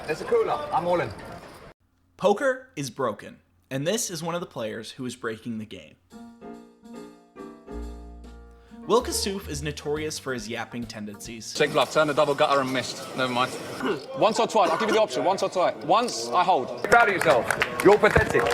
There's a cooler. I'm all in. Poker is broken, and this is one of the players who is breaking the game. Will Kassouf is notorious for his yapping tendencies. Check bluff, turn the double gutter and missed. Never mind. Once or twice, I'll give you the option, once or twice. Once, I hold. Be proud of yourself. You're pathetic.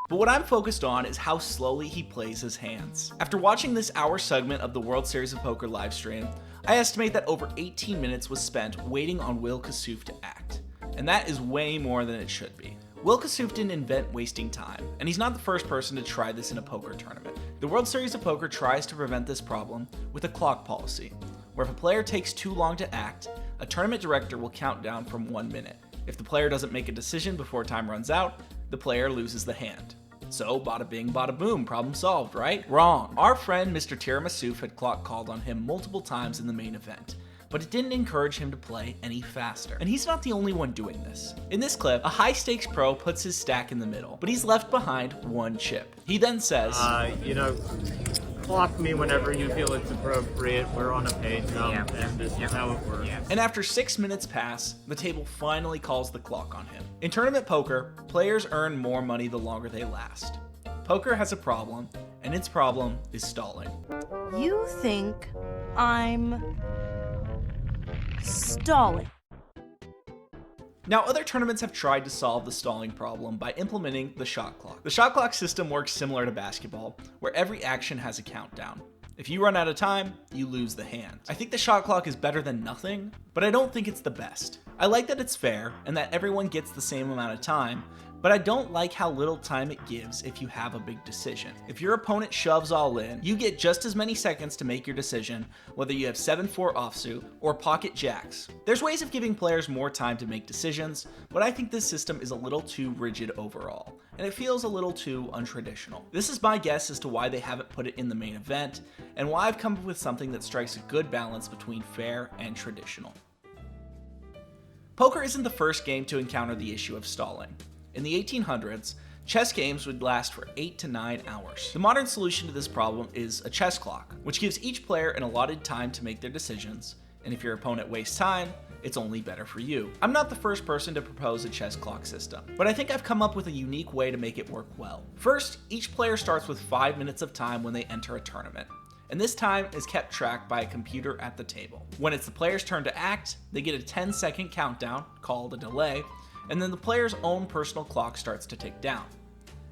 But what I'm focused on is how slowly he plays his hands. After watching this hour segment of the World Series of Poker livestream, I estimate that over 18 minutes was spent waiting on Will Kassouf to act. And that is way more than it should be. Will Kassouf didn't invent wasting time, and he's not the first person to try this in a poker tournament. The World Series of Poker tries to prevent this problem with a clock policy, where if a player takes too long to act, a tournament director will count down from 1 minute. If the player doesn't make a decision before time runs out, the player loses the hand. So bada bing, bada boom, problem solved, right? Wrong. Our friend Mr. Tiramisu had clock called on him multiple times in the main event, but it didn't encourage him to play any faster. And he's not the only one doing this. In this clip, a high stakes pro puts his stack in the middle, but he's left behind 1 chip. He then says, clock me whenever you feel it's appropriate. We're on a page now, and this is how it works. And after 6 minutes pass, the table finally calls the clock on him. In tournament poker, players earn more money the longer they last. Poker has a problem, and its problem is stalling. You think I'm stalling? Now, other tournaments have tried to solve the stalling problem by implementing the shot clock. The shot clock system works similar to basketball, where every action has a countdown. If you run out of time, you lose the hand. I think the shot clock is better than nothing, but I don't think it's the best. I like that it's fair and that everyone gets the same amount of time, but I don't like how little time it gives if you have a big decision. If your opponent shoves all in, you get just as many seconds to make your decision, whether you have 7-4 offsuit or pocket jacks. There's ways of giving players more time to make decisions, but I think this system is a little too rigid overall, and it feels a little too untraditional. This is my guess as to why they haven't put it in the main event, and why I've come up with something that strikes a good balance between fair and traditional. Poker isn't the first game to encounter the issue of stalling. In the 1800s, chess games would last for 8 to 9 hours. The modern solution to this problem is a chess clock, which gives each player an allotted time to make their decisions, and if your opponent wastes time, it's only better for you. I'm not the first person to propose a chess clock system, but I think I've come up with a unique way to make it work well. First, each player starts with 5 minutes of time when they enter a tournament, and this time is kept tracked by a computer at the table. When it's the player's turn to act, they get a 10-second countdown, called a delay, and then the player's own personal clock starts to tick down.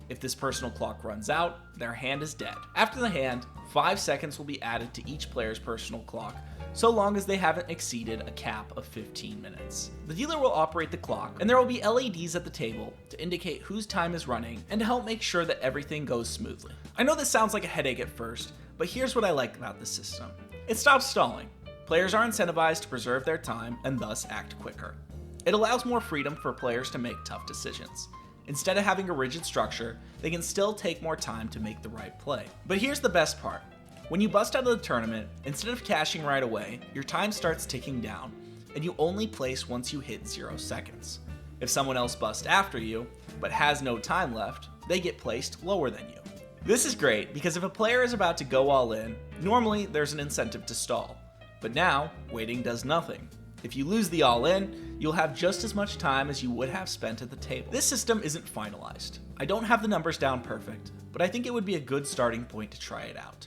If this personal clock runs out, their hand is dead. After the hand, 5 seconds will be added to each player's personal clock, so long as they haven't exceeded a cap of 15 minutes. The dealer will operate the clock, and there will be LEDs at the table to indicate whose time is running and to help make sure that everything goes smoothly. I know this sounds like a headache at first, but here's what I like about this system. It stops stalling. Players are incentivized to preserve their time and thus act quicker. It allows more freedom for players to make tough decisions. Instead of having a rigid structure, they can still take more time to make the right play. But here's the best part. When you bust out of the tournament, instead of cashing right away, your time starts ticking down, and you only place once you hit 0 seconds. If someone else busts after you, but has no time left, they get placed lower than you. This is great because if a player is about to go all in, normally there's an incentive to stall. But now, waiting does nothing. If you lose the all-in, you'll have just as much time as you would have spent at the table. This system isn't finalized. I don't have the numbers down perfect, but I think it would be a good starting point to try it out.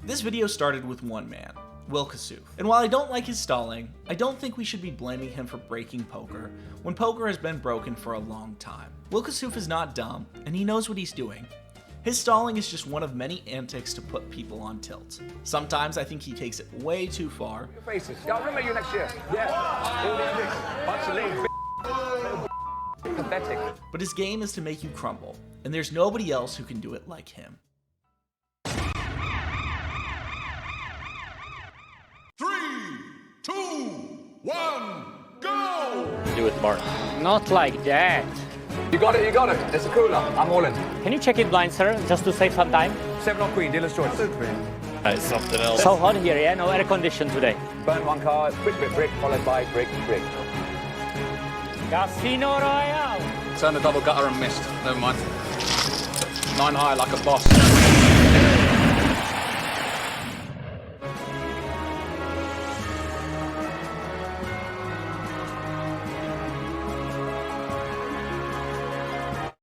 This video started with one man, Will Kassouf. And while I don't like his stalling, I don't think we should be blaming him for breaking poker when poker has been broken for a long time. Will Kassouf is not dumb, and he knows what he's doing. His stalling is just one of many antics to put people on tilt. Sometimes I think he takes it way too far. Your faces. I'll remember you next year. Yeah. All these things. Bunch of lean. Pathetic. But his game is to make you crumble, and there's nobody else who can do it like him. 3, 2, 1, go! Do it, Mark. Not like that. You got it, you got it. There's a cooler. I'm all in. Can you check it blind, sir, just to save some time? 7 on queen, dealer's choice. It's something else. So hot here, yeah? No air condition today. Burn 1 card, quick bit brick, followed by brick, brick. Casino Royale. Turn the double gutter and missed. Never mind. 9 high like a boss.